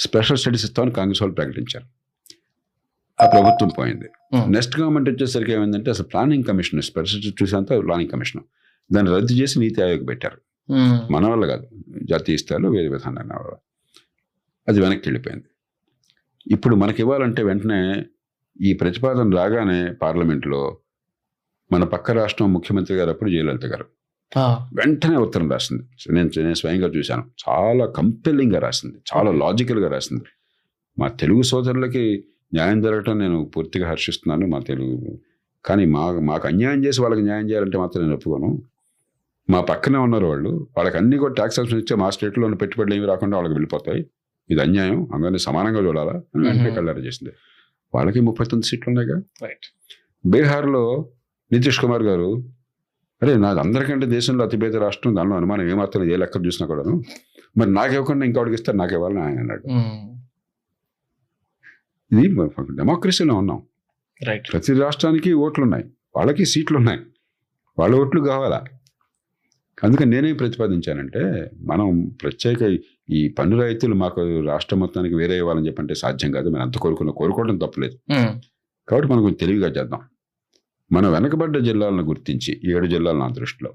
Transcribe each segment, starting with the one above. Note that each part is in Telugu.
స్పెషల్ స్టడీస్ ఇస్తామని కాంగ్రెస్ వాళ్ళు ప్రకటించారు. ఆ ప్రభుత్వం పోయింది. నెక్స్ట్ గవర్నమెంట్ వచ్చేసరికి ఏమైందంటే అసలు ప్లానింగ్ కమిషన్, స్పెషల్ స్టడీస్ అంతా ప్లానింగ్ కమిషన్, దాన్ని రద్దు చేసి నీతి ఆయోగ్ పెట్టారు. మన వల్ల కాదు, జాతీయ స్థాయిలో వేరే విధానాన్ని వల్ల అది వెనక్కి వెళ్ళిపోయింది. ఇప్పుడు మనకి ఇవ్వాలంటే వెంటనే ఈ ప్రతిపాదన రాగానే పార్లమెంట్లో మన పక్క రాష్ట్రం ముఖ్యమంత్రి గారు అప్పుడు జయలలిత గారు వెంటనే ఉత్తరం రాసింది. నేను స్వయంగా చూశాను. చాలా కంపెల్లింగ్గా రాసింది, చాలా లాజికల్గా రాసింది. మా తెలుగు సోదరులకి న్యాయం జరగటం నేను పూర్తిగా హర్షిస్తున్నాను. మా తెలుగు కానీ మాకు అన్యాయం చేసి వాళ్ళకి న్యాయం చేయాలంటే మాత్రం నేను ఒప్పుకోను. మా పక్కనే ఉన్నారు వాళ్ళు, వాళ్ళకి అన్ని కూడా ట్యాక్స్ ఆప్షన్ ఇచ్చే మా స్టేట్లో ఉన్న పెట్టుబడులు ఏమి రాకుండా వాళ్ళకి వెళ్ళిపోతాయి, ఇది అన్యాయం, అందరినీ సమానంగా చూడాలా అని వెంటనే కళ్ళారా చేసింది. వాళ్ళకి 39 సీట్లు ఉన్నాయిగా. బీహార్లో నితీష్ కుమార్ గారు, అరే నాది అందరికంటే దేశంలో అతిపేద రాష్ట్రం, దానిలో అనుమానం ఏమాత్రం ఏ లెక్క చూసినా కూడాను, మరి నాకు ఇవ్వకుండా ఇంకోటికి ఇస్తారు, నాకు ఇవ్వాలని ఆయన అన్నాడు. ఇది డెమోక్రసీలో ఉన్నాం. ప్రతి రాష్ట్రానికి ఓట్లు ఉన్నాయి, వాళ్ళకి సీట్లు ఉన్నాయి, వాళ్ళ ఓట్లు కావాలా. అందుకని నేనేం ప్రతిపాదించానంటే, మనం ప్రత్యేక ఈ పన్ను రైతులు మాకు రాష్ట్రం మొత్తానికి వేరే ఇవ్వాలని చెప్పంటే సాధ్యం కాదు. మనం అంత కోరుకోవడం తప్పలేదు. కాబట్టి మనం కొంచెం తెలివిగా చేద్దాం. మన వెనకబడ్డ జిల్లాలను గుర్తించి 7 జిల్లాలు నా దృష్టిలో,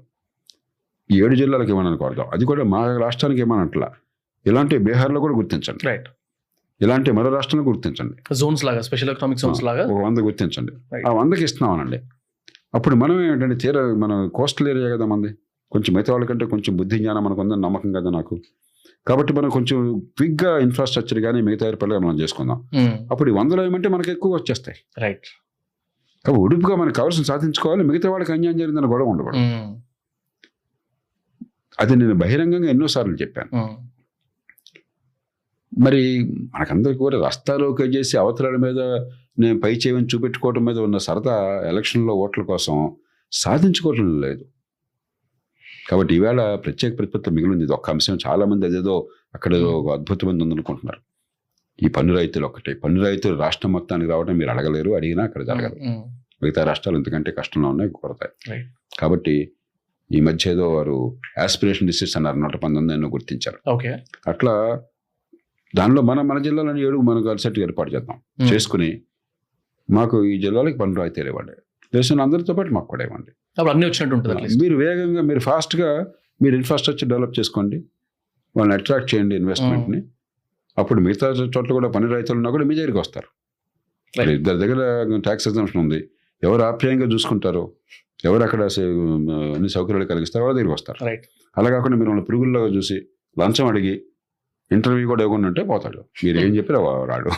ఈ 7 జిల్లాలకు ఏమని కోరదాం. అది కూడా మా రాష్ట్రానికి ఏమనట్లా, ఇలాంటి బీహార్లో కూడా గుర్తించండి, ఇలాంటి మరో రాష్ట్రంలో గుర్తించండి, జోన్స్ లాగా, స్పెషల్ ఎకనామిక్ జోన్స్ లాగా 100 గుర్తించండి. ఆ 100కి ఇస్తున్నామనండి. అప్పుడు మనం ఏంటంటే మనం కోస్టల్ ఏరియా కదా మంది, కొంచెం మిగతా వాళ్ళకంటే కొంచెం బుద్ధి జ్ఞానం మనకు ఉందని నమ్మకం కదా నాకు. కాబట్టి మనం కొంచెం క్విక్గా ఇన్ఫ్రాస్ట్రక్చర్ కానీ మిగతా ఏర్పాటుగా మనం చేసుకుందాం. అప్పుడు 100లో ఏమంటే మనకు ఎక్కువ వచ్చేస్తాయి. కాబట్టి ఉడుపుగా మనకు కావాల్సిన సాధించుకోవాలి, మిగతా వాళ్ళకి అన్యాయం జరిగిందని గొడవ ఉండకూడదు. అది నేను బహిరంగంగా ఎన్నోసార్లు చెప్పాను. మరి మనకందరికీ కూడా రస్తాలోకి చేసి అవతల మీద నేను పై చేయని చూపెట్టుకోవడం మీద ఉన్న సరదా ఎలక్షన్లో ఓట్ల కోసం సాధించుకోవటం లేదు. కాబట్టి ఈవేళ ప్రత్యేక ప్రతిపత్తి మిగిలింది ఇది ఒక్క అంశం. చాలా మంది అదేదో అక్కడ ఒక అద్భుతమంది ఉందనుకుంటున్నారు. ఈ పన్ను రైతులు ఒకటి, పన్ను రైతులు రాష్ట్రం మొత్తానికి రావడం మీరు అడగలేరు, అడిగినా అక్కడ జరగదు. మిగతా రాష్ట్రాలు ఎంతకంటే కష్టంలో ఉన్నాయి, కొడతాయి. కాబట్టి ఈ మధ్య ఏదో వారు ఆస్పిరేషన్ డిస్ట్రిక్ట్స్ అన్నారు, 119 గుర్తించారు. అట్లా దానిలో మన జిల్లాలోని 7 మనం కలిసి ఏర్పాటు చేద్దాం, చేసుకుని మాకు ఈ జిల్లాలకి పన్ను రాయితీలు ఇవ్వండి, దేశంలో అందరితో పాటు మాకు కూడా ఇవ్వండి. అన్నీ వచ్చినట్టు ఉంటుంది. మీరు వేగంగా, మీరు ఫాస్ట్గా మీరు ఇన్ఫ్రాస్ట్రక్చర్ డెవలప్ చేసుకోండి, వాళ్ళని అట్రాక్ట్ చేయండి ఇన్వెస్ట్మెంట్ని. అప్పుడు మిగతా చోట్ల కూడా పని రైతులు ఉన్నా కూడా మీ దగ్గరికి వస్తారు. ఇద్దరి దగ్గర ట్యాక్స్ ఎగ్జంప్షన్ ఉంది, ఎవరు ఆప్యాయంగా చూసుకుంటారో, ఎవరు అక్కడ అన్ని సౌకర్యాలు కలిగిస్తారో వాళ్ళ దగ్గరికి వస్తారు. అలా కాకుండా మీరు వాళ్ళ పురుగుల్లాగా చూసి లంచం అడిగి ఇంటర్వ్యూ కూడా ఇవ్వకుండా ఉంటే పోతాడు. మీరు ఏం చెప్పారో రాడు.